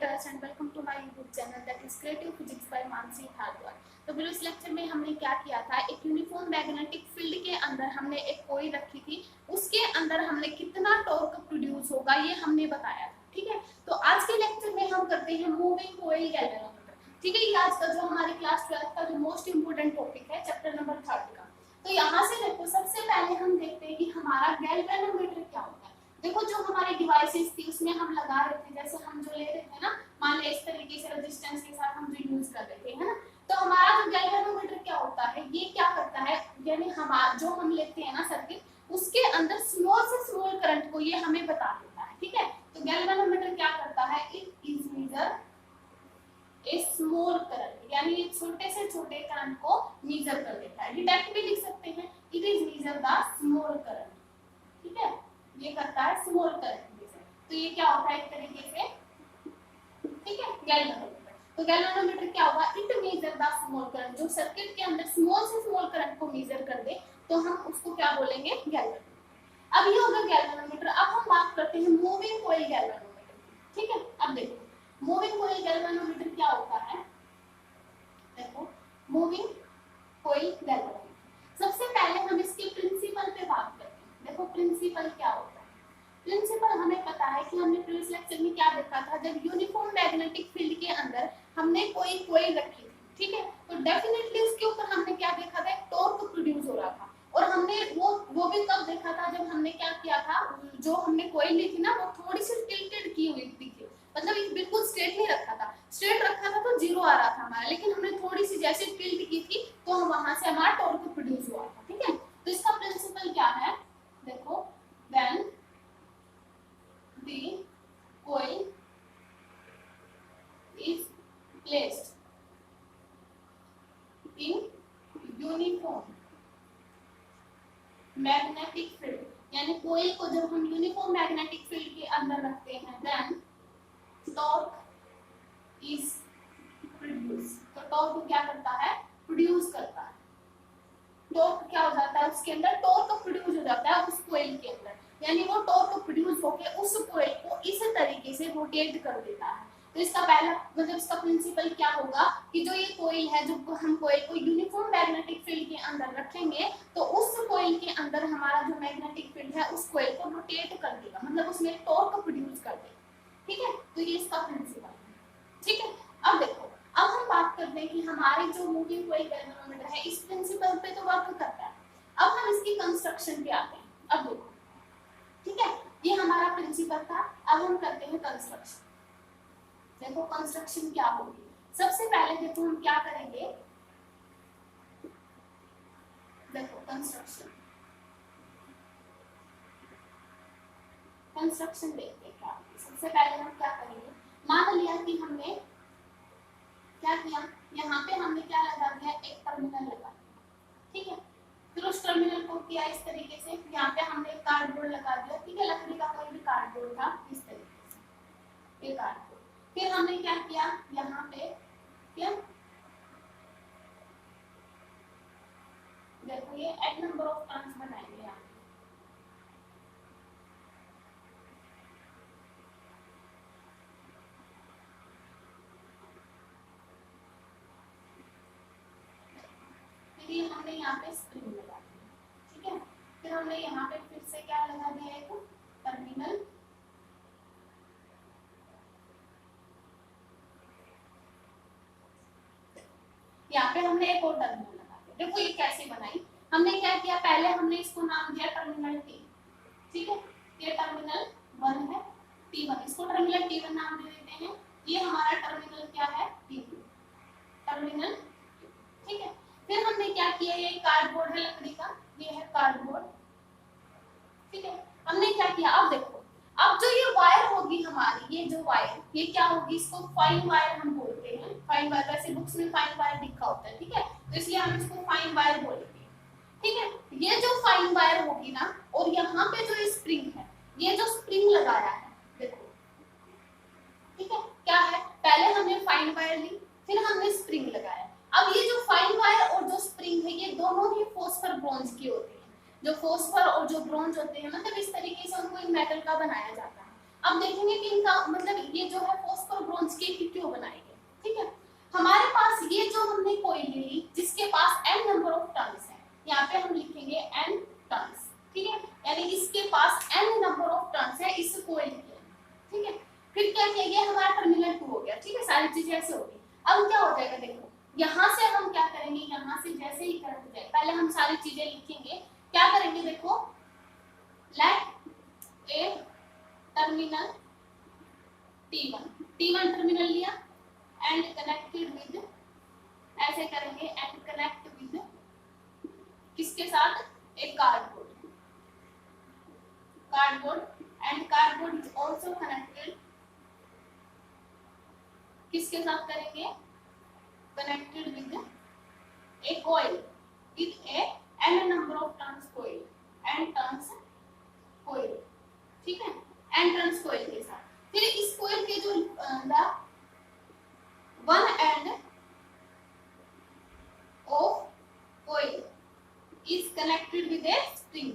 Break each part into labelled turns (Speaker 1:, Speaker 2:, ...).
Speaker 1: directors and welcome to my YouTube channel that is Creative Physics by Mansi Bhardwaj। तो बिल्कुल इस lecture में हमने क्या किया था, एक यूनिफॉर्म मैग्नेटिक फील्ड के अंदर हमने एक कोई रखी थी, उसके अंदर हमने कितना टॉर्क प्रोड्यूस होगा ये हमने बताया था। ठीक है, तो आज के लेक्चर में हम करते हैं मूविंग कॉइल गैल्वेनोमीटर। ठीक है, ये आज का जो हमारे क्लास 12 का जो मोस्ट इंपोर्टेंट टॉपिक है चैप्टर नंबर 3 का। तो यहाँ से देखो, सबसे पहले हम देखते हैं कि हमारा गैल्वेनोमीटर क्या होता है। देखो, जो हमारी डिवाइसेस थी उसमें हम लगा रहे थे, जैसे हम जो ले रहे थे ना, मान ले इस तरीके से रेजिस्टेंस के साथ हम जो यूज कर रहे थे, है ना। तो हमारा जो गैल्वेनोमीटर क्या होता है, ये क्या करता है, यानी हमारा जो हम लेते हैं ना सर्किट, उसके अंदर स्मॉल से स्मॉल करंट को ये हमें बता देता है। ठीक है, तो गैल्वेनोमीटर क्या करता है, it is measure a small current, यानी ये छोटे से छोटे करंट को मेजर कर देता है। डिटेक्ट भी लिख सकते हैं, it is measure the small current. ठीक है, ये करता है स्मॉल करंट मेजर। तो ये क्या होता है एक तरीके से, ठीक है, गैल्वेनोमीटर। तो गैल्वेनोमीटर क्या होगा, it measure the small current, जो सर्किट के अंदर स्मॉल से स्मॉल करंट को मेजर कर दे तो हम उसको क्या बोलेंगे, गैल्वेनोमीटर। अब ये होगा गैल्वेनोमीटर। अब हम बात करते हैं मूविंग कॉइल गैल्वेनोमीटर की। ठीक है, अब देखो मूविंग कॉइल गैल्वेनोमीटर क्या होता है। देखो मूविंग कॉइल गैल्वेनोमीटर, सबसे पहले हम इसके प्रिंसिपल पे बात करते हैं। देखो प्रिंसिपल क्या होता है। प्रिंसिपल हमें पता है कि हमने प्रीवियस लेक्चर में क्या देखा था, जब यूनिफॉर्म मैग्नेटिक फील्ड के अंदर हमने कोई कॉइल रखी थी, ठीक है, तो डेफिनेटली उसके ऊपर हमने क्या देखा था, एक टॉर्क प्रोड्यूस हो रहा था। और हमने वो भी कब देखा था, जब हमने क्या किया था, जो हमने कॉइल ली थी ना, वो थोड़ी सी टिल्टेड की हुई थी, मतलब ये बिल्कुल स्ट्रेट नहीं रखा था। स्ट्रेट रखा था तो जीरो आ रहा था हमारा, लेकिन हमने थोड़ी सी जैसे टिल्ट की थी तो वहां से हमारा टॉर्क प्रोड्यूस हुआ था। ठीक है, तो इसका प्रिंसिपल क्या है, देखो when the coil is placed in uniform magnetic field, यानी कॉइल को जब हम यूनिफॉर्म मैग्नेटिक फील्ड के अंदर रखते हैं, देन टॉर्क इज प्रोड्यूस। तो टॉर्क क्या करता है, प्रोड्यूस करता है। टॉर्क क्या हो जाता है, उसके अंदर टॉर्क प्रोड्यूस हो जाता है उस कॉइल के अंदर, यानी वो टॉर्क प्रोड्यूस होकर उस कॉइल को इस तरीके से रोटेट कर देता है। तो इसका पहला मतलब इसका प्रिंसिपल क्या होगा कि जो ये कॉइल है, जो हम कॉइल को यूनिफॉर्म मैग्नेटिक फील्ड के अंदर रखेंगे तो उस कॉइल के अंदर हमारा जो मैग्नेटिक फील्ड है उस कॉइल को रोटेट कर देगा, मतलब उसमें टॉर्क प्रोड्यूस कर देगा। ठीक है, तो ये इसका प्रिंसिपल है। ठीक है, अब देखो, अब हम बात करते हैं कि हमारी जो मूविंग कॉइल गैल्वेनोमीटर है इस प्रिंसिपल पे तो वर्क करता है। अब हम इसकी कंस्ट्रक्शन पे आते हैं। अब देखो, ठीक है, ये हमारा प्रिंसिपल था, अब हम करते हैं कंस्ट्रक्शन। देखो कंस्ट्रक्शन क्या होगी, सबसे पहले देखो हम क्या करेंगे, देखो कंस्ट्रक्शन देखते हैं क्या। सबसे पहले हम क्या करेंगे, मान लिया कि हमने क्या किया, यहाँ पे हमने क्या लगा दिया, एक टर्मिनल लगा दिया। ठीक है, फिर उस टर्मिनल को किया इस तरीके से, यहाँ पे हमने कार्डबोर्ड लगा दिया। ठीक है, लकड़ी का कोई भी कार्डबोर्ड था, इस तरीके से ये कार्डबोर्ड। फिर हमने क्या किया, यहाँ पे क्या, देखो ये एन नंबर ऑफ टर्न्स बनाएंगे यहाँ। फिर हमने यहाँ पे स्प्रिंग लगा दिया। ठीक है, फिर हमने यहाँ पे फिर से क्या लगा दिया, एक टर्मिनल। यहाँ पे हमने एक और टर्मिनल लगा दिया। देखो ये कैसे बनाई, हमने क्या किया, पहले हमने इसको नाम दिया टर्मिनल टी। ठीक है, ये टर्मिनल 1 है, T1, इसको टर्मिनल T1 नाम दे देते हैं। ये हमारा टर्मिनल क्या है, T2, टर्मिनल। ठीक है, फिर हमने क्या किया, ये कार्डबोर्ड है लकड़ी का, ये है कार्डबोर्ड। ठीक है, हमने क्या किया, अब देखो, अब जो ये वायर होगी हमारी, ये जो वायर, ये क्या होगी, इसको फाइन वायर हम बोलते हैं। फाइन वायर, वैसे बुक्स में फाइन वायर लिखा होता है। ठीक है, तो इसलिए हम इसको फाइन वायर बोलेंगे। ठीक है, ये जो फाइन वायर होगी ना, और यहाँ पे जो स्प्रिंग है, ये जो स्प्रिंग लगाया है, देखो, ठीक है, क्या है, पहले हमने फाइन वायर ली, फिर हमने स्प्रिंग लगाया। अब ये जो फाइन वायर और जो स्प्रिंग है, ये दोनों ही फॉस्फर ब्रॉन्ज की होती है। जो फॉस्फर और जो ब्रॉन्ज होते हैं, मतलब इस तरीके से उनको एक मेटल का बनाया जाता है। अब देखेंगे कि इनका मतलब ये जो है फॉस्फर ब्रॉन्ज हर चीज ऐसे होगी। अब क्या हो जाएगा, देखो यहाँ से हम क्या करेंगे, यहाँ से जैसे ही करंट जाए, पहले हम सारी चीजें लिखेंगे, क्या करेंगे, देखो लेट ए टर्मिनल T1 टर्मिनल लिया एंड कनेक्टेड विद, ऐसे करेंगे एंड कनेक्ट विद किसके साथ, एक cardboard and cardboard is also connected, किसके साथ करेंगे, connected with A coil with A n number of turns coil and turns coil, ठीक है, एंड टर्न्स कॉइल के साथ। फिर इस कॉइल के जो one end of coil is connected with A spring,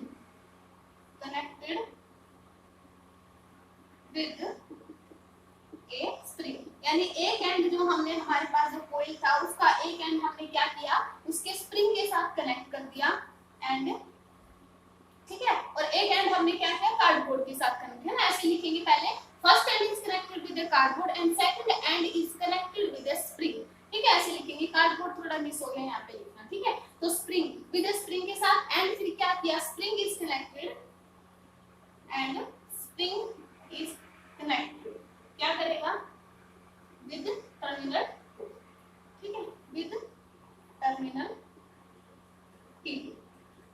Speaker 1: connected with A spring, यानी एक एंड जो हमने हमारे पास जो कॉइल था उसका एक एंड हमने क्या किया, उसके स्प्रिंग के साथ कनेक्ट कर दिया एंड, ठीक है, और एक एंड हमने क्या किया, कार्डबोर्ड के साथ कनेक्ट, है ना, ऐसे लिखेंगे पहले, first and is connected with the cardboard and second and is connected with the spring, ठीक है, ऐसे लिखेंगे, कार्डबोर्ड थोड़ा मिस हो गया यहाँ पे लिखना, ठीक है, तो स्प्रिंग विद द स्प्रिंग के साथ एंड फिर क्या किया, spring is connected and spring is connected, क्या करेगा, विद टर्मिनल, ठीक है, विद टर्मिनल T2।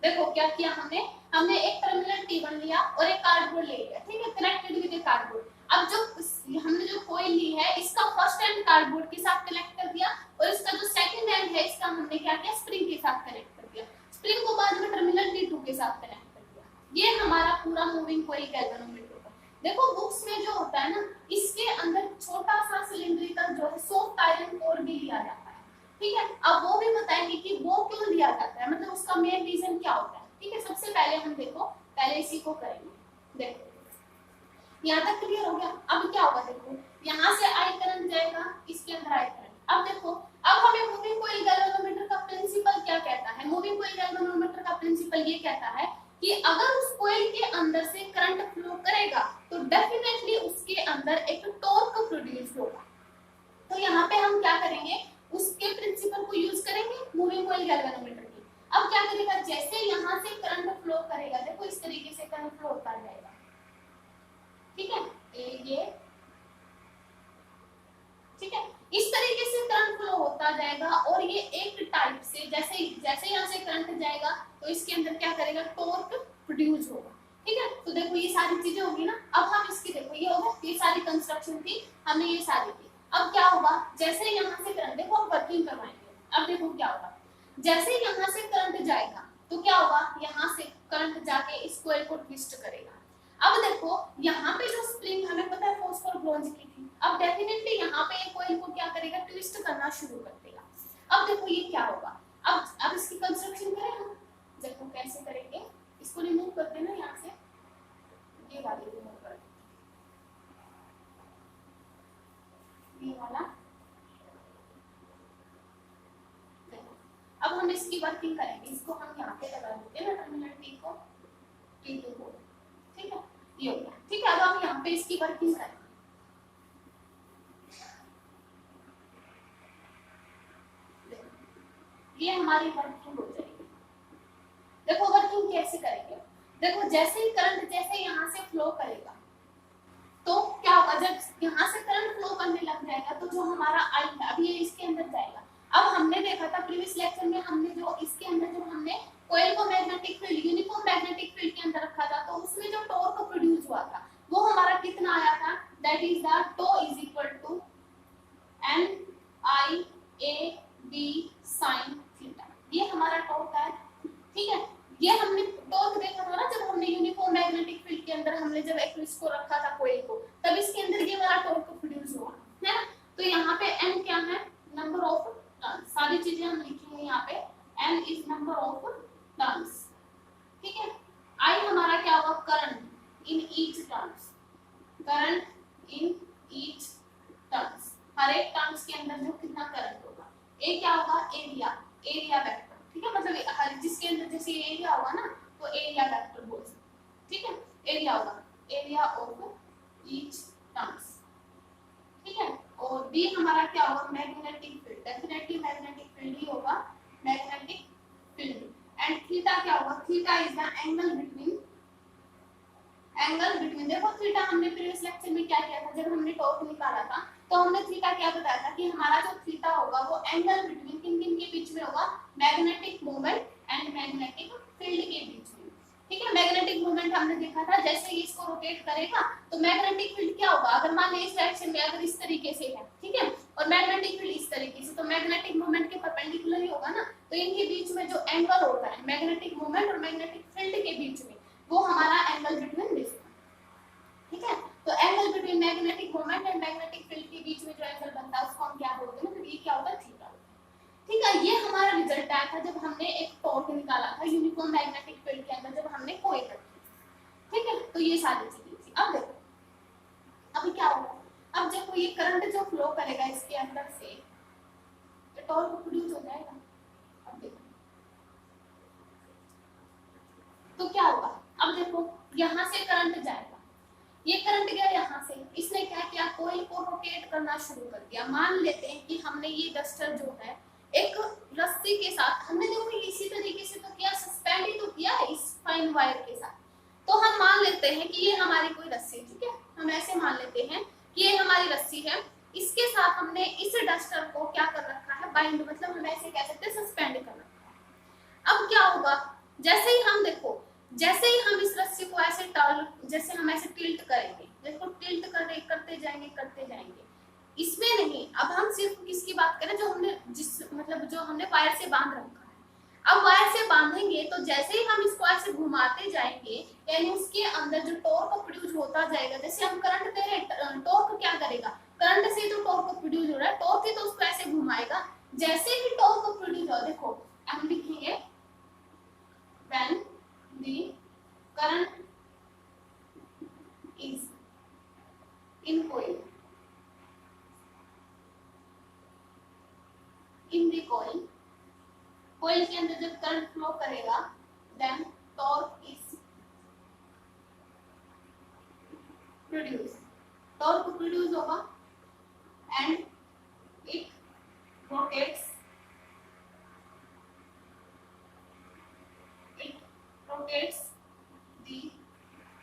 Speaker 1: देखो क्या किया हमने एक टर्मिनल T1 लिया और एक कार्डबोर्ड ले लिया, ठीक है, कनेक्टेड विद ए कार्डबोर्ड। अब जो हमने जो कॉइल ली है इसका फर्स्ट एंड कार्डबोर्ड के साथ कनेक्ट कर दिया और इसका जो सेकंड एंड है इसका हमने क्या किया, स्प्रिंग के साथ कनेक्ट कर दिया, स्प्रिंग को बाद में टर्मिनल T2 के साथ कनेक्ट कर दिया। ये हमारा पूरा मूविंग कॉइल गैल्वेनोमीटर। देखो बुक्स में जो होता है ना, इसके अंदर छोटा सा सिलिंड्रिकल जो है सॉफ्ट आयरन कोर भी लिया जाता है, ठीक है, अब वो भी बताएंगे कि वो क्यों लिया जाता है, मतलब उसका मेन रीजन क्या होता है, ठीक है। सबसे पहले हम देखो, पहले इसी को करेंगे, देखो यहाँ तक क्लियर हो गया। अब क्या होगा, देखो यहाँ से आई करंट जाएगा, इसके अंदर आई करंट। अब देखो, अब हमें मूविंग कॉइल गैल्वेनोमीटर का प्रिंसिपल क्या कहता है, मूविंग कॉइल गैल्वेनोमीटर का प्रिंसिपल ये कहता है कि अगर उस कॉइल के अंदर से करंट फ्लो करेगा तो डेफिनेटली उसके अंदर एक टॉर्क प्रोड्यूस होगा। तो यहाँ पे हम क्या करेंगे, उसके प्रिंसिपल को यूज करेंगे मूविंग कॉइल गैल्वेनोमीटर की। अब क्या करेगा, जैसे यहाँ से करंट फ्लो करेगा, देखो इस तरीके से करंट फ्लो होता जाएगा, ठीक है, ये ठीक है, इस तरीके से करंट फ्लो होता जाएगा और ये एक टाइप से जैसे जैसे यहाँ से करंट जाएगा तो इसके अंदर क्या करेगा, टॉर्क प्रोड्यूस होगा, ठीक है। तो देखो ये सारी चीजें होगी ना। अब हम इसकी देखो ये होगा, ये सारी कंस्ट्रक्शन थी, हमने ये सारी की। अब क्या होगा, जैसे यहाँ से करंट, देखो हम वर्किंग करवाएंगे। अब देखो क्या होगा, जैसे यहाँ से करंट जाएगा तो क्या होगा, यहाँ से करंट जाके इस कॉइल को ट्विस्ट करेगा। अब देखो यहाँ पे जो स्प्रिंग हमें पता है फॉस्फोर ब्रोंज की थी, अब डेफिनेटली यहाँ पे ये कॉइल को क्या करेगा, ट्विस्ट करना शुरू कर देगा। अब देखो ये क्या होगा, अब इसकी कंस्ट्रक्शन करें हम, देखो कैसे करेंगे, इसको रिमूव कर देना यहाँ से, ये वाली रिमूव कर देना, ये वाला। अब हम इसकी वर्किंग करेंगे, इसको हम यहाँ पे लगा देते हैं ना टर्मिनल T को, T2 को, ठीक है, ये हो गया, ठीक है। अब हम यहाँ पे इसकी वर्किंग करेंगे, ये हमारी वर्किंग हो जाएगी। देखो वर्किंग कैसे करेंगे, देखो जैसे ही करंट जैसे यहाँ से फ्लो करेगा तो क्या होगा, जब यहाँ से करंट फ्लो करने लग जाएगा तो जो हमारा आई है अब ये इसके अंदर जाएगा। अब हमने देखा था प्रीवियस लेक्चर में, हमने जो इसके अंदर जो हमने कॉइल को magnetic field, uniform magnetic field के अंदर रखा था, तो उसमें जो टॉर्क प्रोड्यूस हुआ था वो हमारा कितना आया था, दैट इज द टो is equal to NIAB sin थीटा। ये हमारा टॉर्क है, ठीक है। ये हमने टॉर्क देखा था ना जब हमने यूनिफॉर्म मैग्नेटिक फील्ड के अंदर हमने जब एक्विस को रखा था कॉइल को, तब इसके अंदर ये वाला टॉर्क प्रोड्यूस हुआ है ना। तो यहाँ पे n क्या है, नंबर ऑफ टर्न्स, सारी चीजें हम लिखेंगे यहाँ पे, n is number of turns, ठीक है। I हमारा क्या होगा, current in each turns, current in each turns, हर एक टर्न्स के अंदर जो कितना करंट होगा। ए क्या होगा, एरिया, एरिया वेक्टर, ठीक है, मतलब हर जिसके अंदर जैसे एरिया होगा ना तो एरिया वेक्टर बोल सकते, ठीक है, एरिया होगा, एरिया ऑफ ईच टर्न्स, ठीक है। और बी हमारा क्या होगा, magnetic field, definitely magnetic field ही होगा, मैग्नेटिक फील्ड। एंड थीटा क्या होगा, theta is the angle between, देखो थीटा हमने प्रीवियस लेक्चर में क्या किया था, जब हमने टॉर्क निकाला था तो हमने थीटा क्या बताया था कि हमारा जो थीटा होगा वो एंगल बिटवीन किन किन के बीच में होगा, magnetic moment and magnetic field के बीच में। ठीक है, मैग्नेटिक मोमेंट हमने देखा था, जैसे ही इसको रोटेट करेगा तो मैग्नेटिक फील्ड क्या होगा, अगर मान लीजिए इस डायरेक्शन में अगर इस तरीके से है, ठीक है, और मैग्नेटिक फील्ड इस तरीके से, तो मैग्नेटिक मोमेंट के परपेंडिकुलर ही होगा ना, तो इनके बीच में जो एंगल होता है मैग्नेटिक मोमेंट और मैग्नेटिक फील्ड के बीच में, वो हमारा एंगल बिटवीन दिस, ठीक है। तो angle between magnetic moment and magnetic field के बीच में जो एंगल बनता है उसको हम क्या बोलते हैं, मतलब ये क्या होता है, थीटा। ठीक है, ये हमारा रिजल्ट आया था जब हमने एक टॉर्क निकाला था यूनिफॉर्म मैग्नेटिक फील्ड के अंदर, जब हमने कॉइल रखी। ठीक है, तो ये सारी चीजें थी। अब देखो अभी क्या होगा, अब देखो ये करंट जो फ्लो करेगा इसके अंदर से, तो टॉर्क प्रोड्यूस हो जाएगा। अब देखो तो क्या होगा, अब देखो यहाँ से करंट जाएगा, ये करंट गया यहाँ से, इसने क्या किया, कोइल को रोटेट करना शुरू कर दिया। मान लेते हैं कि हमने ये डस्टर जो है एक रस्सी के साथ, हमने देखो इसी तरीके से तो किया, सस्पेंड ही तो किया है इस फाइन वायर के साथ। तो हम मान लेते हैं कि ये हमारी कोई रस्सी, ठीक है, हम ऐसे मान लेते हैं कि ये हमारी रस्सी है, इसके साथ हमने इस डस्टर को क्या कर रखा है, बाइंड, मतलब हम ऐसे कह सकते हैं सस्पेंड कर रखा है। अब क्या होगा, जैसे ही हम देखो, जैसे ही हम इस रस्सी को ऐसे जैसे हम ऐसे टिल्ट करेंगे, देखो टिल्ट करते जाएंगे, इसमें नहीं, अब हम सिर्फ किसकी बात करें, जो हमने मतलब जो हमने वायर से बांध रखा है। अब वायर से बांधेंगे तो जैसे ही हम इसको ऐसे घुमाते जाएंगे, यानी उसके अंदर जो टॉर्क प्रोड्यूस होता जाएगा, जैसे हम करंट दे रहे हैं, टॉर्क क्या करेगा, करंट से जो टॉर्क प्रोड्यूस हो रहा है, टॉर्क ही तो उसको ऐसे घुमाएगा। जैसे ही टॉर्क प्रोड्यूस हो, देखो हम लिखेंगे when the current is in coil, in the coil, coil के अंदर जब करंट फ्लो करेगा, then torque is produced, torque produce होगा and it rotates the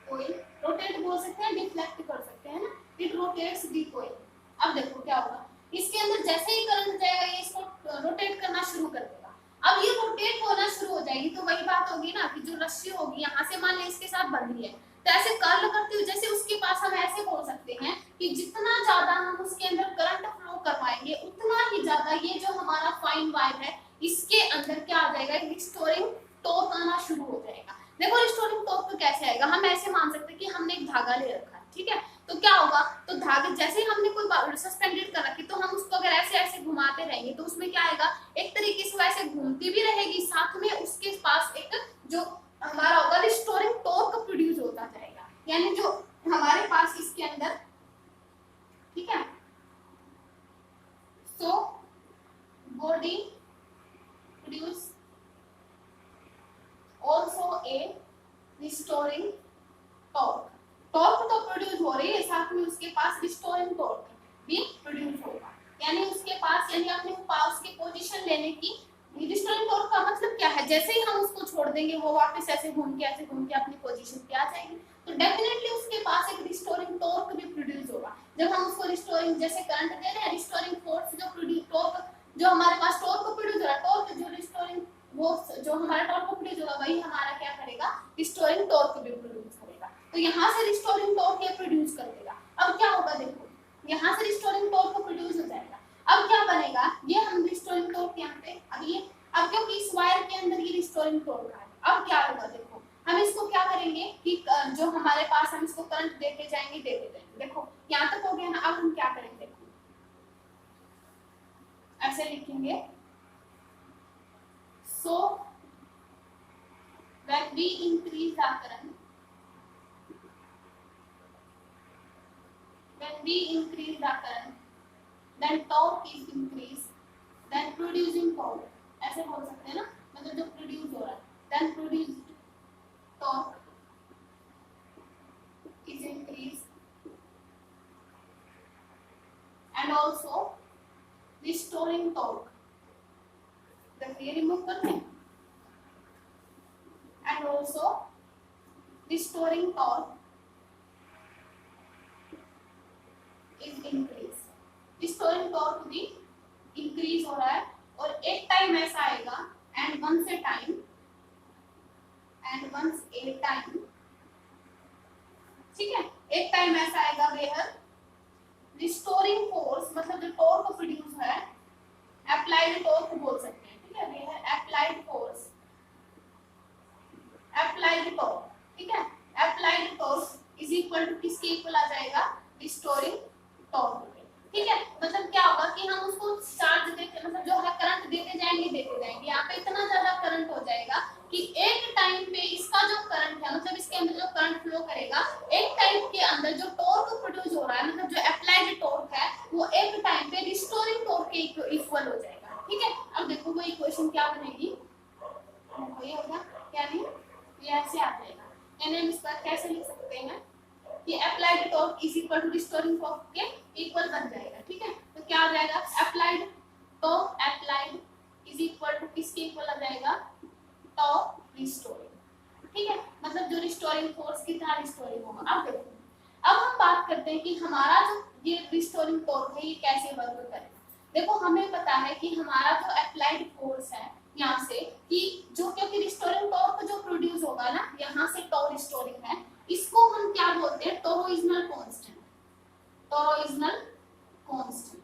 Speaker 1: coil, rotate बोल सकते हैं, डिफ्लेक्ट कर सकते हैं ना, it rotates the coil। अब देखो क्या होगा, इसके अंदर जैसे ही करंट जाएगा ये इसको रोटेट करना शुरू कर देगा। अब ये रोटेट होना शुरू हो जाएगी तो वही बात होगी ना कि जो रस्सी होगी यहाँ से मान ले इसके साथ बंधी है, तो ऐसे कर्ल करते हुए जैसे उसके पास, हम ऐसे बोल सकते हैं कि जितना ज्यादा हम उसके अंदर करंट फ्लो करवाएंगे उतना ही ज्यादा ये जो हमारा फाइन वायर है इसके अंदर क्या आ जाएगा, रिस्टोरिंग टॉर्क आना शुरू हो जाएगा। देखो रिस्टोरिंग टॉर्क कैसे आएगा, हम ऐसे मान सकते हैं कि हमने एक धागा ले रखा है, ठीक है, तो क्या होगा, तो धागे जैसे हमने कोई सस्पेंडेड कर रखी, तो हम उसको अगर ऐसे ऐसे घुमाते रहेंगे तो उसमें क्या आएगा, एक तरीके से वैसे घूमती भी रहेगी, साथ में उसके पास एक जो हमारा होगा रिस्टोरिंग टॉर्क प्रोड्यूस होता जाएगा, यानी जो हमारे पास इसके अंदर, ठीक है, so body produce also a restoring torque, torque तो प्रोड्यूस हो रही है, साथ में उसके पास रिस्टोरिंग टॉर्क भी प्रोड्यूस होगा, यानी उसके पास, यानी अपने पास की पोजीशन लेने की, रिस्टोरिंग टॉर्क का मतलब क्या है, जैसे ही हम उसको छोड़ देंगे वो वापस ऐसे घूम के अपनी पोजीशन पे आ जाएगी, तो डेफिनेटली उसके पास एक रिस्टोरिंग टॉर्क भी प्रोड्यूस होगा। जब हम उसको रिस्टोरिंग, जैसे करंट दे रहे हैं, रिस्टोरिंग फोर्स जो प्रोड्यूस, टॉर्क जो हमारे पास टॉर्क प्रोड्यूस हो रहा है, टॉर्क जो रिस्टोरिंग, वो जो हमारा टॉर्क प्रोड्यूस होगा वही हमारा क्या करेगा, रिस्टोरिंग टॉर्क भी प्रोड्यूस करेगा। तो यहाँ से रिस्टोरिंग टॉर्क ये प्रोड्यूस कर देगा। अब क्या होगा, देखो यहाँ से रिस्टोरिंग टॉर्क प्रोड्यूस हो जाएगा। अब क्या बनेगा, ये हम रिस्टोरिंग टॉर्क यहाँ पे, अब क्योंकि इस वायर के अंदर ये रिस्टोरिंग टॉर्क है, अब क्या होगा, देखो हम इसको क्या करेंगे कि जो हमारे पास, हम इसको करंट देते जाएंगे, देखो यहाँ तक हो गया ना। अब हम क्या करेंगे, देखो ऐसे लिखेंगे, so when we increase the current, then torque is increased, then producing torque, ऐसे बोल सकते हैं ना, मतलब जो प्रोड्यूस हो रहा है, then produced torque is increased and also restoring torque, देखिए रिमूव करते हैं, and also restoring torque is increase, restoring torque भी इंक्रीज हो रहा है। और एक टाइम ऐसा आएगा एंड वंस ए टाइम, ठीक है, एक टाइम ऐसा आएगा वेयर रिस्टोरिंग फोर्स, मतलब जो टॉर्क प्रोड्यूस है, अप्लाइड टॉर्क बोल सकते हैं, ठीक है, where applied force, applied torque, ठीक है, applied torque is equal to किसके इक्वल आ जाएगा, रिस्टोरिंग टॉर्क, ठीक है। मतलब क्या होगा कि हम उसको चार्ज देते, मतलब जो है करंट देते जाएंगे, यहाँ पे इतना ज्यादा करंट हो जाएगा कि एक टाइम पे इसका जो करंट है, मतलब इसके अंदर जो करंट फ्लो करेगा, एक टाइम के अंदर जो टॉर्क प्रोड्यूस हो रहा है, मतलब जो अप्लाइड टॉर्क है, वो एक टाइम पे रिस्टोरिंग टॉर्क के इक्वल हो जाएगा, ठीक है। अब देखो वो इक्वेशन क्या बनेगी, ये होगा क्या, नहीं ये ऐसे आ जाएगा, यानी हम इस बार कैसे लिख सकते हैं कि applied torque is equal to restoring torque के इक्वल बन जाएगा, ठीक है। तो क्या आ जाएगा, applied torque, applied is equal to किसके इक्वल आ जाएगा, टॉर्क रिस्टोरिंग, ठीक है। मतलब जो रिस्टोरिंग फोर्स कितना रिस्टोरिंग होगा। अब देखो, अब हम बात करते हैं कि हमारा जो ये रिस्टोरिंग टॉर्क है ये कैसे वर्क करेगा। देखो हमें पता है कि हमारा जो अप्लाइड फोर्स है यहाँ से, कि जो क्योंकि रिस्टोरिंग टॉर्क जो प्रोड्यूस होगा ना, यहाँ से टॉर्क रिस्टोरिंग है, इसको हम क्या बोलते हैं, टोरोइजनल कांस्टेंट, टोरोइजनल कांस्टेंट,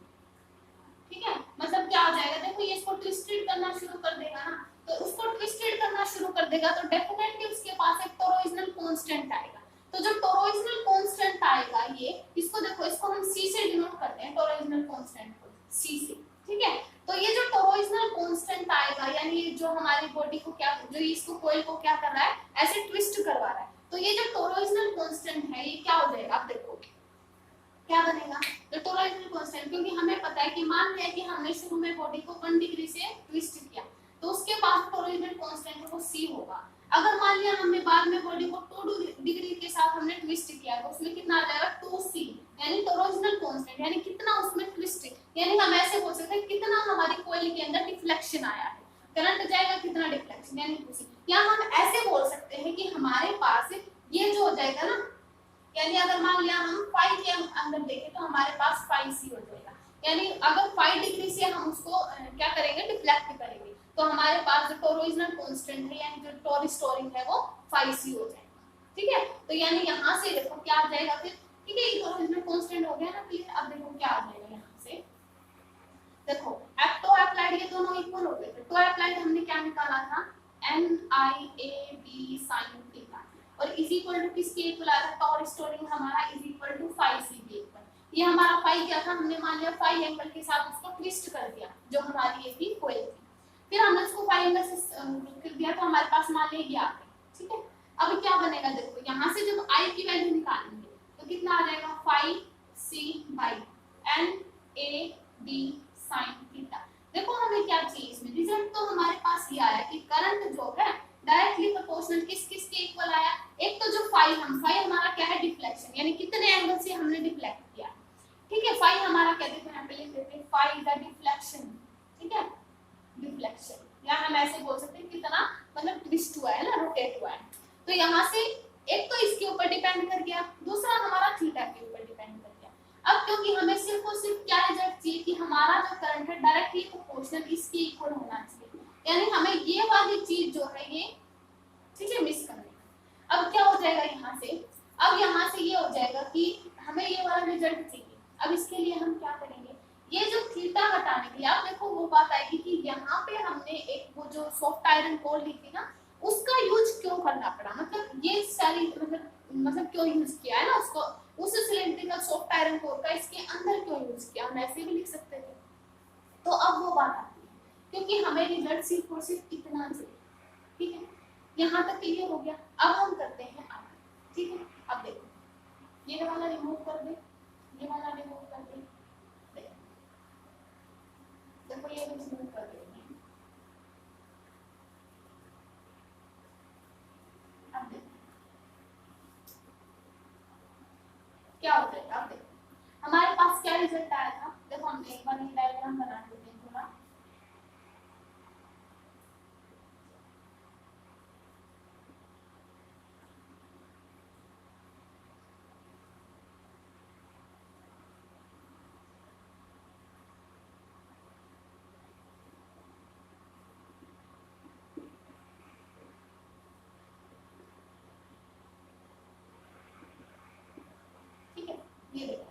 Speaker 1: ठीक है। मतलब क्या हो जाएगा, देखो ये इसको ट्विस्टेड करना शुरू कर देगा ना, तो उसको ट्विस्टेड करना शुरू कर देगा तो डेफिनेटली उसके पास एक टोरोइजनल कांस्टेंट आएगा। तो जो टोरोइजनल कांस्टेंट आएगा, ये इसको देखो, इसको हम सी से डिनोट करते हैं, टोरोइजनल कांस्टेंट को सी से, ठीक है। तो ये जो टोरोइजनल कांस्टेंट आएगा, यानी जो हमारी बॉडी को क्या, जो इसको कोयल को क्या कर रहा है, ऐसे ट्विस्ट करवा रहा है, तो ये जो टोरोइजनल कांस्टेंट है ये क्या हो जाएगा, आप देखो क्या बनेगा, तो टोरोइजनल कांस्टेंट, क्योंकि हमें पता है कि मान लिया कि हमने शुरू में बॉडी को 1 डिग्री से ट्विस्ट किया, तो उसके पास टोरोइजनल कांस्टेंट है वो c होगा। अगर मान लिया हमने बाद में बॉडी को 2 डिग्री के साथ हमने ट्विस्ट किया, तो उसमें कितना आ जाएगा 2c, यानी टोरोइजनल कांस्टेंट, यानी कितना उसमें ट्विस्ट, यानी हम ऐसे बोल सकते हैं कितना हमारी कोयल के अंदर डिफ्लेक्शन आया है, करंट जाएगा कितना डिफ्लेक्शन, यानी 2c। या हम ऐसे बोल सकते हैं कि हमारे पास ये जो हो जाएगा ना, यानी अगर मान लिया हम 5 के अंदर देखें तो हमारे पास 5c हो जाएगा, यानी अगर 5 डिग्री से हम उसको क्या करेंगे, डिफ्लेक्ट करेंगे, तो हमारे पास जो टोरोइजनल कांस्टेंट है, यानी जो टॉर्क रिस्टोरिंग है वो 5c हो जाएगा, ठीक है। तो यानी यहाँ से देखो क्या आ जाएगा फिर, ठीक है, ये टोरोइजनल कांस्टेंट हो गया ना क्लियर। अब देखो क्या आ जाएगा यहाँ से, देखो तो अप्लाइड ये दोनों इक्वल हो गए थे, तो अप्लाइड हमने क्या निकाला था, NIAB sin थीटा, और इज इक्वल टू किसके इक्वल आ रहा है, टॉर्क रिस्टोरिंग हमारा इज इक्वल टू 5c के इक्वल। ये हमारा 5 क्या था, हमने मान लिया 5 एंगल के साथ उसको ट्विस्ट कर दिया, जो हमारी ये थी कोयल थी, फिर हमने उसको 5 एंगल से कर दिया, तो हमारे पास मान लिया ये आ गया, ठीक है। अब क्या बनेगा, देखो यहाँ से जब i की वैल्यू निकालेंगे तो कितना आ जाएगा, 5c/NAB sin थीटा। देखो हमें क्या चाहिए इसमें, रिजल्ट तो हमारे पास ये आया कि करंट जो है डायरेक्टली प्रोपोर्शनल किस के इक्वल आया, एक तो जो फाई हमारा क्या है, डिफ्लेक्शन, यानी कितने एंगल से हमने डिफ्लेक्ट किया, ठीक है। फाई हमारा क्या देखो यहाँ पे लिख देते हैं, फाई द डिफ्लेक्शन, ठीक है, डिफ्लेक्शन, या हम ऐसे बोल सकते हैं कितना मतलब ट्विस्ट हुआ है ना, रोटेट हुआ है। तो यहाँ से एक तो इसके ऊपर डिपेंड कर गया, दूसरा हमारा थीटा के ऊपर डिपेंड कर गया। अब क्योंकि हमें सिर्फ और सिर्फ क्या रिजल्ट चाहिए कि हमारा जो करंट है डायरेक्टली प्रोपोर्शनल इसके इक्वल होना चाहिए, यानी हमें ये वाली चीज जो है ये, ठीक है, मिस करनी है। अब क्या हो जाएगा यहाँ से, अब यहाँ से ये हो जाएगा कि हमें ये वाला रिजल्ट चाहिए। अब इसके लिए हम क्या करेंगे, ये जो थीटा हटाने के लिए, आप देखो वो बात आएगी कि यहाँ पे हमने एक वो जो सॉफ्ट आयरन कोर ली थी ना, उसका यूज क्यों करना पड़ा, मतलब ये सारी मतलब क्यों यूज किया है ना उसको, उस सिलेंड्रिकल सॉफ्ट आयरन कोर का इसके अंदर क्यों यूज किया, हम ऐसे भी लिख सकते थे। तो अब वो बात आती है, क्योंकि हमें रिजल्ट सिर्फ और सिर्फ इतना चाहिए, ठीक है। यहाँ तक क्लियर हो गया। अब हम करते हैं आगे, ठीक है। अब देखो ये वाला रिमूव कर दे, ये वाला रिमूव कर दे, देखो ये रिमूव कर दे, अब देखो क्या हो जाएगा। अब देखो हमारे पास क्या रिजल्ट आया था,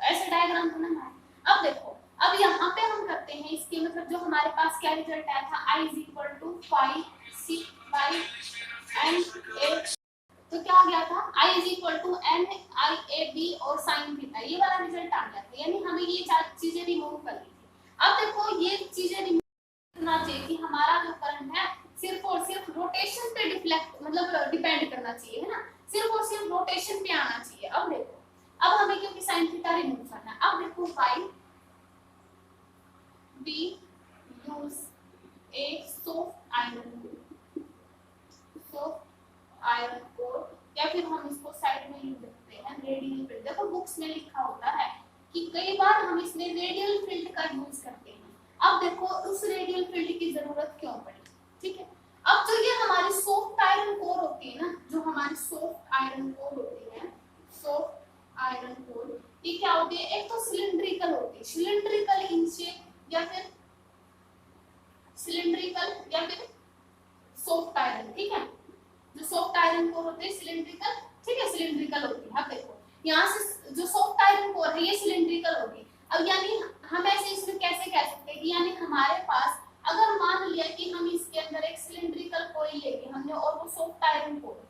Speaker 1: ऐसे डायग्राम तो ना। अब देखो, अब यहाँ पे हम करते हैं इसके मतलब जो हमारे पास क्या रिजल्ट आया था, I is equal to 5C by N A, तो क्या आ गया था, I is equal to N I A B और sin थीटा, ये वाला रिजल्ट आ गया था। यानी हमें ये चार चीजें रिमूव करनी थी। अब देखो ये चीजें रिमूव करना चाहिए कि हमारा जो करंट है सिर्फ और सिर्फ रोटेशन पे डिफ्लेक्ट मतलब डिपेंड करना चाहिए, है ना, सिर्फ और सिर्फ रोटेशन पे आना चाहिए। अब देखो, अब हमें क्योंकि sin थीटा रिमूव करना है, अब देखो five we use a soft iron core या फिर हम इसको साइड में यूज करते हैं रेडियल फील्ड। देखो बुक्स में लिखा होता है कि कई बार हम इसमें रेडियल फील्ड का यूज करते हैं। अब देखो उस रेडियल फील्ड की जरूरत क्यों पड़ी, ठीक है। अब जो ये हमारी सॉफ्ट आयरन कोर होती है ना, जो हमारी सॉफ्ट आयरन कोर होती है, सॉफ्ट आयरन कोर, ये क्या होती है, एक तो सिलिंड्रिकल होती है, सिलिंड्रिकल इन शेप या फिर सिलिंड्रिकल या फिर सॉफ्ट आयरन, ठीक है। जो सॉफ्ट आयरन कोर होते हैं सिलिंड्रिकल, ठीक है, सिलिंड्रिकल होती है। अब देखो यहाँ से जो सॉफ्ट आयरन कोर है ये सिलिंड्रिकल होगी। अब यानी हम ऐसे इसमें कैसे कह सकते हैं कि यानी हमारे पास अगर मान लिया कि हम इसके अंदर एक सिलिंड्रिकल कॉइल लेके हमने और वो सॉफ्ट आयरन कोर,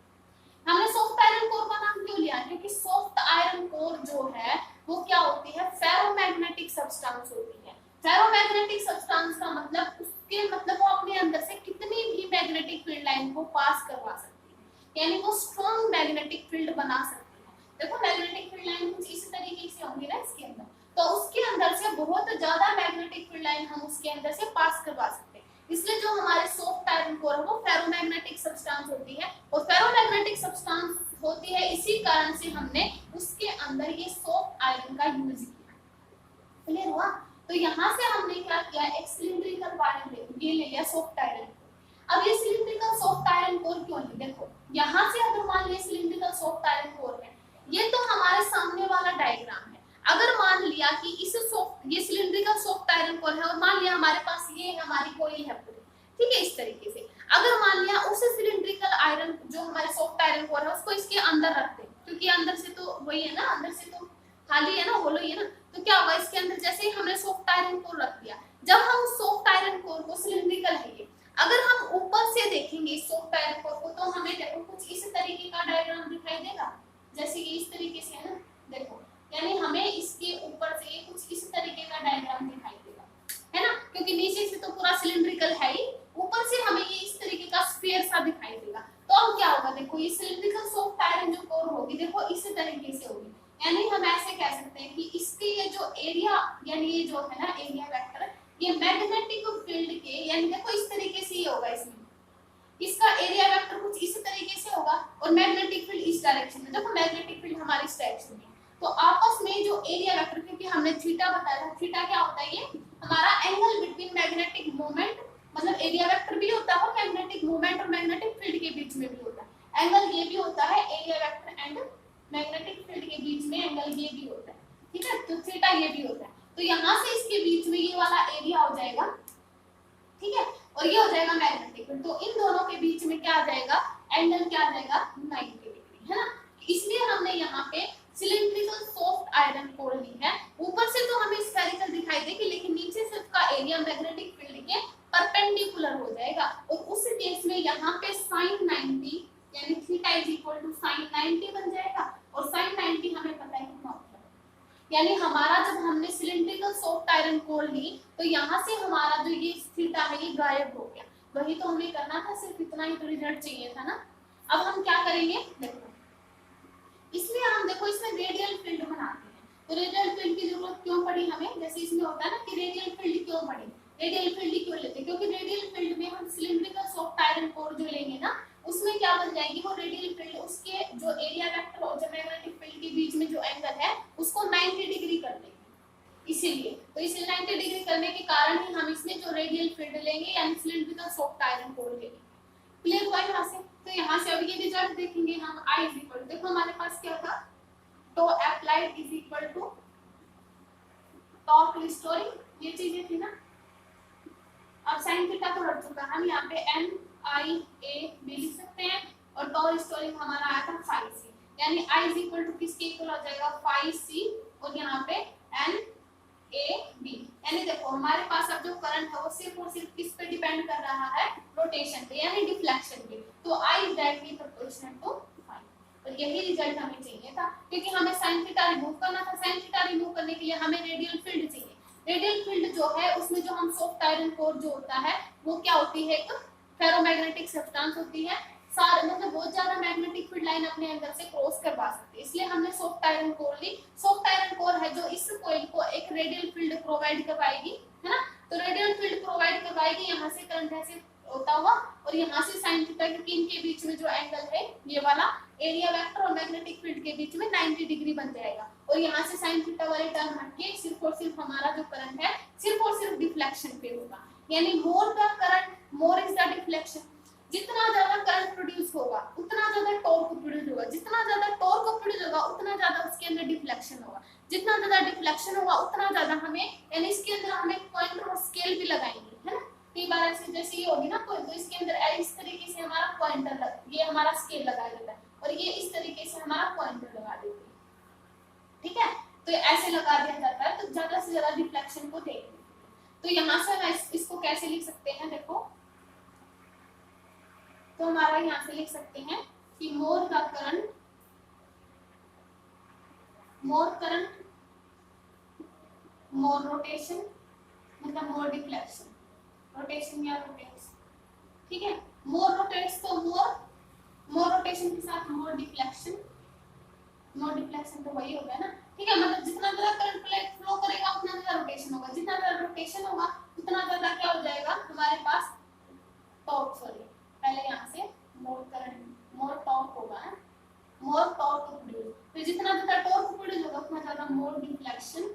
Speaker 1: हमने सॉफ्ट आयरन कोर का नाम क्यों लिया, क्योंकि सॉफ्ट आयरन कोर जो है वो क्या होती है, फेरोमैग्नेटिक सब्सटेंस होती है। फेरोमैग्नेटिक सब्सटेंस का मतलब उसके मतलब वो अपने अंदर से कितनी भी मैग्नेटिक फील्ड लाइन को पास करवा सकती है, यानी वो स्ट्रॉन्ग मैग्नेटिक फील्ड बना सकती है। देखो मैग्नेटिक फील्ड लाइन कुछ इस तरीके से होंगी ना इसके अंदर, तो उसके अंदर से बहुत ज्यादा मैग्नेटिक फील्ड लाइन हम उसके अंदर से पास करवा सकते हैं। इसलिए जो हमारे सॉफ्ट आयरन कोर है वो फेरोमैग्नेटिक सब्सटेंस होती है, और फेरोमैग्नेटिक सब्सटेंस होती है इसी कारण से हमने उसके अंदर ये सॉफ्ट आयरन का यूज किया। क्लियर हुआ? तो यहाँ से हमने क्या किया, एक सिलिंड्रिकल वायर ये ले लिया सॉफ्ट आयरन। अब ये सिलिंड्रिकल सॉफ्ट आयरन कोर क्यों है, देखो यहाँ से अगर मान लिया सिलिंड्रिकल सॉफ्ट आयरन कोर है, ये तो हमारे सामने वाला डायग्राम है। अगर मान लिया कि इस ये सिलिंड्रिकल सॉफ्ट आयरन कोर है और मान लिया हमारे पास ये हमारी कोइल है पूरी, ठीक है, इस तरीके से अगर मान लिया उस सिलिंड्रिकल आयरन जो हमारे सॉफ्ट आयरन कोर है उसको इसके अंदर रखते हैं, क्योंकि अंदर से तो वही है ना, अंदर से तो खाली है ना, होलो ही है ना, तो क्या होगा इसके अंदर जैसे ही हमने सॉफ्ट आयरन कोर रख दिया, जब हम सॉफ्ट आयरन कोर को सिलिंड्रिकल है ये, अगर हम ऊपर से देखेंगे इस सॉफ्ट आयरन कोर को तो हमें देखो कुछ इस तरीके का डायग्राम दिखाई देगा, जैसे कि इस तरीके से है ना, देखो यानी हमें इसके ऊपर से कुछ इस तरीके का डायग्राम दिखाई देगा, है ना, क्योंकि नीचे से तो पूरा सिलिंड्रिकल है ही, ऊपर से हमें ये इस तरीके का स्फीयर सा दिखाई देगा। तो अब क्या होगा, देखो ये सिलिंड्रिकल सॉफ्ट आयरन जो कोर होगी देखो इस तरीके से होगी, यानी हम ऐसे कह सकते हैं कि इसके ये जो एरिया यानी ये जो है ना एरिया वेक्टर, ये मैग्नेटिक फील्ड के यानी देखो इस तरीके से ही होगा, इसमें इसका एरिया वेक्टर कुछ इस तरीके से होगा और मैग्नेटिक फील्ड इस डायरेक्शन में, देखो मैग्नेटिक फील्ड हमारी इस डायरेक्शन में, तो आपस में जो एरिया वेक्टर, क्योंकि हमने थीटा बताया था, थीटा क्या होता है, ये हमारा एंगल बिटवीन मैग्नेटिक मोमेंट, मतलब एरिया वेक्टर भी होता है मैग्नेटिक मोमेंट और मैग्नेटिक फील्ड के बीच में भी होता है, एंगल ये भी होता है area vector and magnetic field के बीच में एंगल ये भी होता है, ठीक है, तो थीटा ये भी होता है, तो यहाँ से इसके बीच में ये वाला एरिया हो जाएगा, ठीक है, और ये हो जाएगा मैग्नेटिक फील्ड, तो इन दोनों के बीच में क्या आ जाएगा, एंगल क्या आ जाएगा 90 डिग्री, है ना, इसलिए हमने यहाँ पे सिलिंड्रिकल सॉफ्ट आयरन कोर ली है। ऊपर से तो हमें स्फेरिकल दिखाई देगी लेकिन नीचे से उसका एरिया मैग्नेटिक फील्ड के परपेंडिकुलर हो जाएगा, और उस केस में यहाँ पे sin 90 यानी theta is equal to sin 90 बन जाएगा, और sin 90 हमें पता है कितना होता है, यानी हमारा जब हमने सिलिंड्रिकल सॉफ्ट आयरन कोर ली तो यहाँ से हमारा जो ये थीटा है ये गायब हो गया, वही तो हमें करना था, सिर्फ इतना ही तो रिजल्ट चाहिए था ना। अब हम क्या करेंगे, देखो इसलिए हम देखो इसमें रेडियल फील्ड बनाते हैं, तो रेडियल फील्ड की जरूरत क्यों पड़ी हमें, जैसे इसमें होता है ना कि रेडियल फील्ड क्यों पड़ी, रेडियल फील्ड क्यों लेते हैं, क्योंकि रेडियल फील्ड में हम सिलिंड्रिकल सॉफ्ट आयरन कोर जो लेंगे ना उसमें क्या बन जाएगी, वो रेडियल फील्ड उसके जो एरिया वेक्टर और जो मैग्नेटिक फील्ड के बीच में जो एंगल है उसको 90 डिग्री कर देंगे, इसीलिए तो इसे 90 डिग्री करने के कारण ही हम इसमें जो रेडियल फील्ड लेंगे यानी सिलिंड्रिकल सॉफ्ट आयरन कोर लेंगे। क्लियर हुआ यहाँ से? तो यहाँ से अब ये रिजल्ट देखेंगे हम, I इज इक्वल, देखो हमारे पास क्या था, तो applied is equal to torque restoring, ये चीजें थी ना। अब साइन थीटा तो हट चुका, हम यहाँ पे NIA भी लिख सकते हैं, और टॉर्क रिस्टोरिंग हमारा आया था 5C, यानी I इज इक्वल टू किसके इक्वल हो जाएगा 5C, और यहाँ पे एन ए बी। यानी देखो हमारे पास अब जो करंट है वो सिर्फ और सिर्फ किस पे डिपेंड कर रहा है, रोटेशन पे यानी डिफ्लेक्शन पे। तो I is directly proportional to phi. और यही रिजल्ट हमें चाहिए था, क्योंकि हमें साइन थीटा रिमूव करना था। साइन थीटा रिमूव करने के लिए हमें रेडियल फील्ड चाहिए। रेडियल फील्ड जो है उसमें जो हम सॉफ्ट आयरन कोर जो होता है वो क्या होती है, एक फेरोमैग्नेटिक सब्सटेंस होती है। सारे मतलब बहुत ज्यादा मैग्नेटिक फील्ड लाइन अपने अंदर से क्रॉस करवा सकती है, इसलिए हमने सॉफ्ट आयरन कोर ली। सॉफ्ट आयरन कोर है जो इस कॉइल को एक रेडियल फील्ड प्रोवाइड करवाएगी, है ना। तो रेडियल फील्ड प्रोवाइड करवाएगी, यहाँ से करंट ऐसे होता हुआ और यहाँ से साइन थीटा, क्योंकि इनके बीच में जो एंगल है ये वाला एरिया वेक्टर और मैग्नेटिक फील्ड के बीच में 90 डिग्री बन जाएगा। और यहाँ से साइन थीटा वाले टर्म हटके सिर्फ और सिर्फ हमारा जो करंट है सिर्फ और सिर्फ डिफ्लेक्शन पे होगा। यानी more the current more is the deflection. जितना ज्यादा करंट प्रोड्यूस होगा उतना ज्यादा टॉर्क प्रोड्यूस होगा, जितना ज्यादा टॉर्क प्रोड्यूस होगा उतना ज्यादा उसके अंदर डिफ्लेक्शन होगा, जितना ज्यादा डिफ्लेक्शन होगा उतना ज्यादा हमें, यानी इसके अंदर हमें पॉइंटर और स्केल भी लगाएंगे, है ना। कई बार ऐसे जैसे ये होगी ना कोई, तो इसके अंदर इस तरीके से हमारा पॉइंटर लग, ये हमारा स्केल लगा देता है और ये इस तरीके से हमारा पॉइंटर लगा देते हैं, ठीक है। तो ऐसे लगा दिया जाता है तो ज्यादा से ज्यादा डिफ्लेक्शन को देखेंगे। तो यहाँ से हम इसको कैसे लिख सकते हैं, देखो तो हमारा यहाँ से लिख सकते हैं कि more the current more rotation मतलब मोर डिफ्लेक्शन, रोटेशन या रोटेट्स, ठीक है। मोर रोटेट्स तो मोर रोटेशन के साथ मोर डिफ्लेक्शन तो वही हो गया ना, ठीक है। मतलब जितना ज्यादा करंट फ्लो करेगा उतना ज्यादा रोटेशन होगा, जितना ज्यादा रोटेशन होगा उतना ज्यादा क्या हो जाएगा हमारे पास टॉर्क, सॉरी पहले यहाँ से मोर टॉर्क होगा, मोर टॉर्क प्रोड्यूस। तो जितना ज्यादा टॉर्क प्रोड्यूस होगा उतना ज्यादा मोर डिफ्लेक्शन,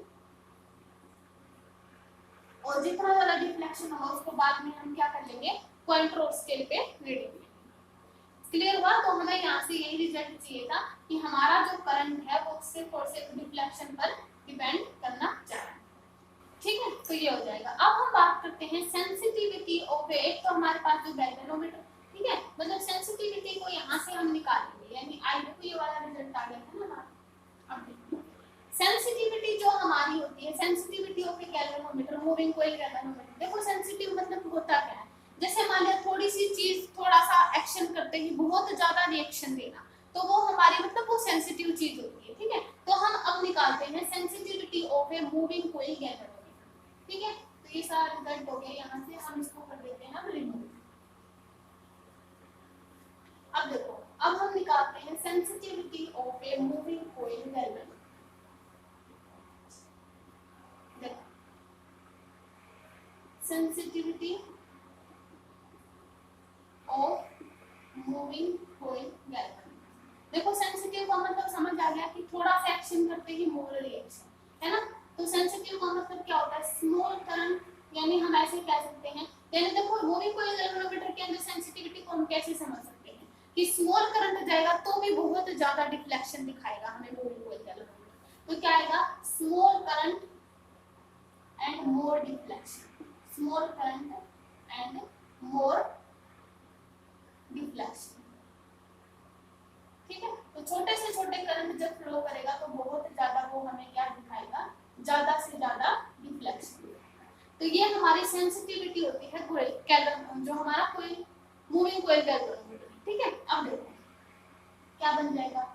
Speaker 1: और जितना ज्यादा डिफ्लेक्शन होगा उसको बाद में हम क्या कर लेंगे, पॉइंटर और स्केल पे रीडिंग लेंगे। क्लियर हुआ। तो हमें यहाँ से यही रिजल्ट चाहिए था कि हमारा जो करंट है वो सिर्फ और सिर्फ डिफ्लेक्शन पर डिपेंड करना चाहिए, ठीक है। तो ये हो जाएगा। अब हम बात करते हैं सेंसिटिविटी ऑफ एक, तो हमारे पास जो गैल्वेनोमीटर, ठीक है, मतलब सेंसिटिविटी को यहाँ से हम निकालेंगे, यानी आई देखो ये वाला रिजल्ट आ गया था ना हमारा। अब देखो सेंसिटिविटी जो हमारी होती है, sensitivity of A galvanometer, moving coil galvanometer. देखो सेंसिटिव मतलब होता क्या है, जैसे मान लिया थोड़ी सी चीज थोड़ा सा एक्शन करते ही बहुत ज्यादा रिएक्शन देना, तो वो हमारी मतलब वो सेंसिटिव चीज होती है, ठीक है। तो हम अब निकालते हैं sensitivity of a moving coil galvanometer, ठीक है। तो ये सारा रिजल्ट हो गया, यहाँ से हम इसको कर देते हैं हम रिमूव। अब देखो अब हम निकालते हैं sensitivity of a moving coil galvanometer. Sensitivity of moving coil galvanometer. देखो सेंसिटिव का मतलब समझ आ गया कि थोड़ा सा एक्शन करते ही मोर रिएक्शन, है ना। तो सेंसिटिव का मतलब क्या होता है, स्मॉल करंट, यानी हम ऐसे कह सकते हैं, यानी देखो मूविंग कॉइल गैल्वेनोमीटर के अंदर सेंसिटिविटी को हम कैसे समझ सकते हैं कि स्मॉल करंट जाएगा तो भी बहुत ज्यादा डिफ्लेक्शन दिखाएगा हमें मूविंग कॉइल गैल्वेनोमीटर। तो क्या आएगा, small current and more deflection, small current and more deflection, ठीक है। तो छोटे से छोटे करंट जब फ्लो करेगा तो बहुत ज्यादा वो हमें क्या दिखाएगा, ज्यादा से ज्यादा डिफ्लेक्शन। तो ये हमारी सेंसिटिविटी होती है कॉइल, जो हमारा कोई मूविंग कॉइल गैल्वेनोमीटर, ठीक है। अब देखो क्या बन जाएगा,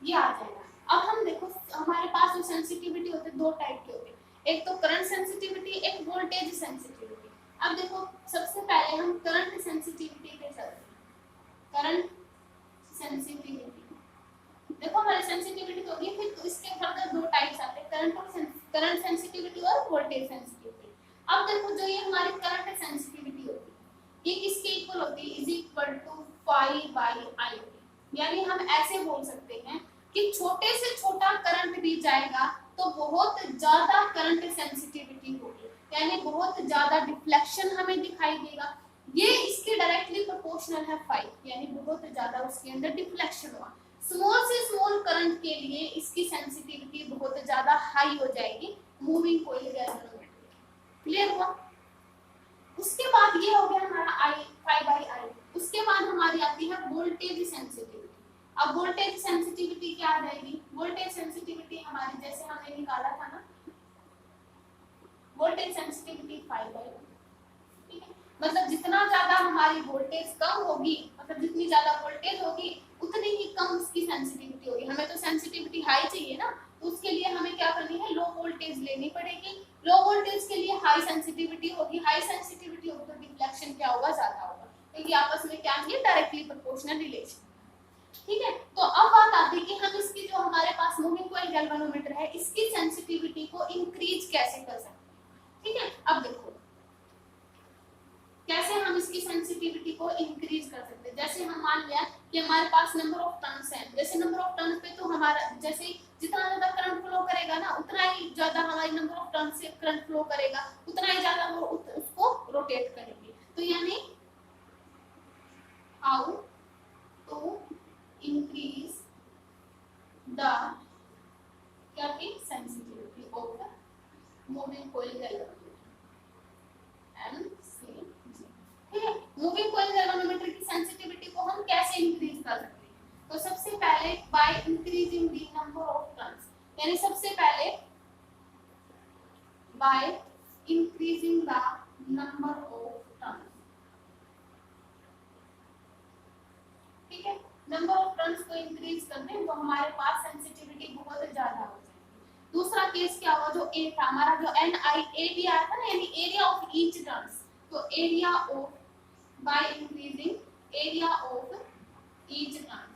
Speaker 1: ये आ जाएगा। अब हम देखो हमारे पास जो सेंसिटिविटी होती है दो टाइप की होती है, एक तो करंट सेंसिटिविटी, एक वोल्टेज सेंसिटिविटी। अब देखो सबसे पहले हम करंट सेंसिटिविटी पे चलते हैं। करंट सेंसिटिविटी, देखो हमारी सेंसिटिविटी तो होगी, फिर तो इसके फर्दर दो टाइप्स आते हैं, करंट सेंसिटिविटी और वोल्टेज सेंसिटिविटी। अब देखो जो ये हमारी करंट सेंसिटिविटी होती है ये किसके इक्वल होती है, is equal to pi by I. यानी हम ऐसे बोल सकते हैं कि छोटे से छोटा करंट भी जाएगा तो बहुत ज्यादा करंट सेंसिटिविटी होगी, यानी बहुत ज्यादा डिफ्लेक्शन हमें दिखाई देगा। ये इसके डायरेक्टली प्रोपोर्शनल है 5, यानी बहुत ज्यादा उसके अंदर डिफ्लेक्शन हुआ। स्मॉल से स्मॉल करंट के लिए इसकी सेंसिटिविटी बहुत ज्यादा हाई हो जाएगी मूविंग कॉइल गैल्वेनोमीटर। क्लियर हुआ। उसके बाद ये हो गया हमारा I 5/I। उसके बाद हमारी आती है वोल्टेज सेंसिटिविटी। अब वोल्टेज सेंसिटिविटी क्या आ जाएगी, वोल्टेज सेंसिटिविटी हमारी जैसे हमने निकाला था ना, वोल्टेज सेंसिटिविटी 5/1, ठीक है। मतलब जितना ज्यादा हमारी वोल्टेज कम होगी, मतलब जितनी ज्यादा वोल्टेज होगी उतनी ही कम उसकी सेंसिटिविटी होगी। हमें तो सेंसिटिविटी हाई चाहिए ना, तो उसके लिए हमें क्या करनी है, लो वोल्टेज लेनी पड़ेगी। लो वोल्टेज के लिए हाई सेंसिटिविटी होगी, हाई सेंसिटिविटी होगी तो डिफ्लेक्शन क्या होगा, ज्यादा होगा, क्योंकि आपस में क्या है, डायरेक्टली प्रोपोर्शनल रिलेशन। ठीक है, तो अब बात आती है कि हम इसकी जो हमारे पास मूविंग कॉइल गैल्वेनोमीटर है, इसकी सेंसिटिविटी को इंक्रीज कैसे कर सकते हैं। ठीक है, अब देखो कैसे हम इसकी सेंसिटिविटी को इंक्रीज कर सकते हैं। जैसे हम मान लिया कि हमारे पास नंबर ऑफ टर्न्स है, जैसे नंबर ऑफ टर्न्स पे तो हमारा जैसे जितना ज्यादा करंट फ्लो करेगा ना, उतना ही ज्यादा हमारी नंबर ऑफ टर्न से करंट फ्लो करेगा, उतना ही ज्यादा वो उसको रोटेट करेंगे। तो यानी हाउ टू इंक्रीज द क्या की sensitivity of moving coil galvanometer, MCG। ठीक है, मूविंग कॉइल गैल्वेनोमीटर की सेंसिटिविटी को हम कैसे इंक्रीज कर सकते हैं। तो सबसे पहले by increasing the number of turns, यानी सबसे पहले by increasing the number of turns. ठीक है, नंबर ऑफ टर्न्स को इंक्रीज कर दें तो हमारे पास सेंसिटिविटी बहुत ज्यादा हो जाएगी। दूसरा केस क्या हुआ, जो ए था हमारा, जो NIA भी आया था ना, यानी एरिया ऑफ ईच टर्न्स, तो area of by increasing area of each turn,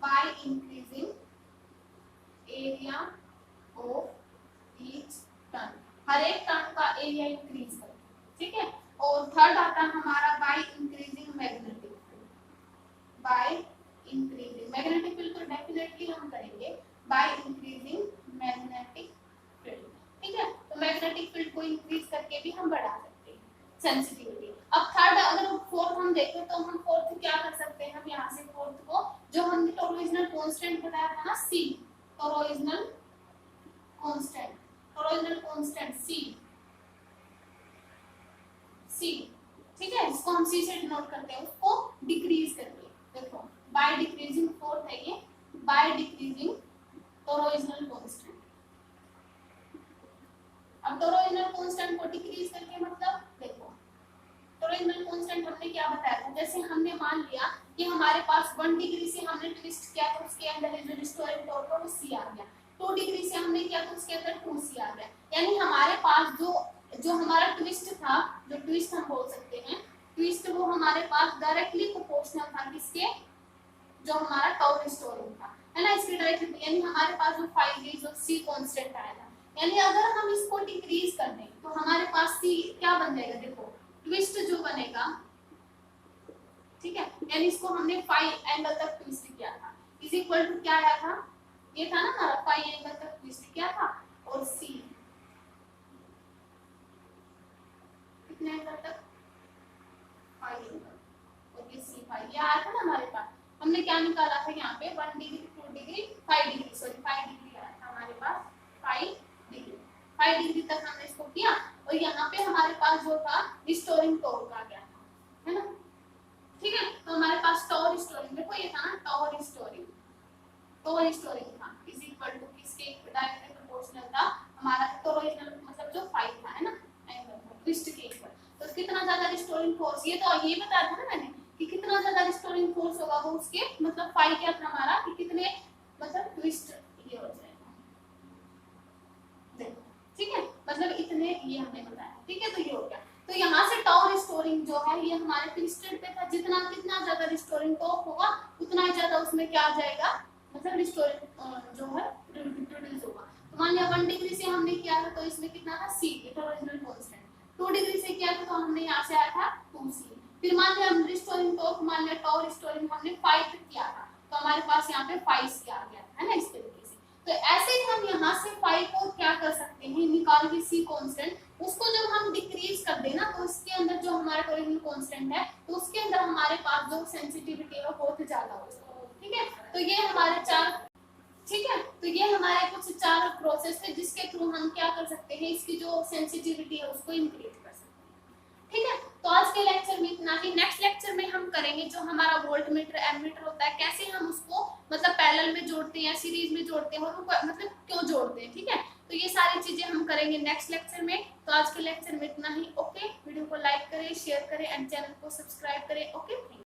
Speaker 1: by increasing area of each turn, हर एक टर्न का एरिया इंक्रीज करें। ठीक है, और थर्ड आता है हमारा by increasing magnetic field, by increasing magnetic field तो डेफिनेटली हम करेंगे बाय इंक्रीजिंग मैग्नेटिक फील्ड। ठीक है, तो मैग्नेटिक फील्ड को इंक्रीज करके भी हम बढ़ा सकते हैं सेंसिटिविटी। अब थर्ड, अगर फोर्थ हम देखें तो हम फोर्थ क्या कर सकते हैं, हम यहाँ से फोर्थ को जो हमने टोरोइजनल कांस्टेंट बताया था ना, C, टोरोइजनल कांस्टेंट C, ठीक है, इसको हम C से डिनोट करते हैं, उसको डिक्रीज करके। देखो बाय डिक्रीजिंग फोर्थ है ये, बाय डिक्रीजिंग टोरोइजनल कांस्टेंट। अब टोरोइजनल कांस्टेंट को डिक्रीज करके मतलब देखो टोरोइजनल कांस्टेंट हमने क्या बताया था, जैसे हमने मान लिया कि हमारे पास 1 डिग्री से हमने ट्विस्ट किया तो उसके अंदर जो रिस्टोरिंग टॉर्क है वो C आ गया, 2 डिग्री से हमने किया तो उसके अंदर 2C आ गया। यानी हमारे पास जो हमारा ट्विस्ट था, जो ट्विस्ट हम बोल सकते हैं ट्विस्ट, वो हमारे पास डायरेक्टली प्रोपोर्शनल था किसके, जो हमारा टॉर्क रिस्टोरिंग था, है ना, इसके डायरेक्टली। यानी हमारे पास जो 5 जो C कांस्टेंट आया था, यानी अगर हम इसको डिक्रीज कर दें तो हमारे पास C क्या बन जाएगा, देखो ट्विस्ट जो बनेगा, ठीक है, यानी इसको हमने 5 एंगल तक ट्विस्ट किया था, इज इक्वल टू क्या आया था, ये था ना हमारा 5 एंगल तक ट्विस्ट किया था, और C कितने एंगल तक, 5 एंगल, और ये C5 ये आया था ना हमारे पास। हमने क्या निकाला था यहाँ पे, 1 degree 2 degree 5 degree, sorry 5 degree आया था हमारे पास, 5 डिग्री तक हमने इसको किया, और यहाँ पे हमारे पास जो था रिस्टोरिंग टॉर्क आ गया था, है ना। ठीक है, तो हमारे पास टॉर रिस्टोरिंग, देखो ये था ना टॉर रिस्टोरिंग था, इज इक्वल टू किसके डायरेक्टली प्रोपोर्शनल था हमारा टोरोइजनल, मतलब जो 5 था, है ना, एंगल ट्विस्ट के ऊपर। तो कितना ज्यादा रिस्टोरिंग फोर्स, ये तो ये बताया था ना मैंने कि कितना ज्यादा रिस्टोरिंग फोर्स होगा वो उसके, मतलब 5 क्या था हमारा कि कितने, मतलब ट्विस्ट ये हो जाएगा, देखो। ठीक है, मतलब इतने ये हमने बताया। ठीक है, तो ये हो गया। तो यहाँ से टॉर रिस्टोरिंग जो है ये हमारे ट्विस्टेड पे था, जितना ज्यादा रिस्टोरिंग टॉर्क होगा उतना ही ज्यादा उसमें क्या आ जाएगा, मतलब रिस्टोरिंग जो है प्रोड्यूस होगा। तो मान लिया 1 डिग्री से हमने किया था तो इसमें कितना था C, टोरोइजनल कांस्टेंट। 2 डिग्री से किया था तो हमने यहाँ से आया था 2C। फिर मान लिया हम रिस्टोरिंग टॉर्क, मान लिया टॉर रिस्टोरिंग हमने 5 तक किया था तो हमारे पास यहाँ पे 5C आ गया, है ना, इस तरीके से। तो ऐसे ही हम यहाँ से 5 को क्या कर सकते हैं, निकाल के C कांस्टेंट, उसको जब हम डिक्रीज कर देना तो इसके अंदर जो हमारा टोरोइजनल कांस्टेंट है तो उसके अंदर हमारे पास जो सेंसिटिविटी है वो बहुत ज्यादा हो जाएगी। ठीक है, तो ये हमारे 4, ठीक है, तो ये हमारे कुछ 4 प्रोसेस है जिसके थ्रू हम क्या कर सकते हैं, इसकी जो सेंसिटिविटी है उसको इंक्रीज कर सकते हैं। ठीक है, तो तो आज के लेक्चर में इतना ही। नेक्स्ट लेक्चर में हम करेंगे जो हमारा वोल्ट मीटर एमीटर होता है, कैसे हम उसको मतलब पैरेलल में जोड़ते हैं, सीरीज में जोड़ते हैं, और मतलब क्यों जोड़ते हैं, ठीक है। तो ये सारी चीजें हम करेंगे नेक्स्ट लेक्चर में। तो आज के लेक्चर में इतना ही। ओके, वीडियो को लाइक करें, शेयर करें एंड चैनल को सब्सक्राइब करें। ओके।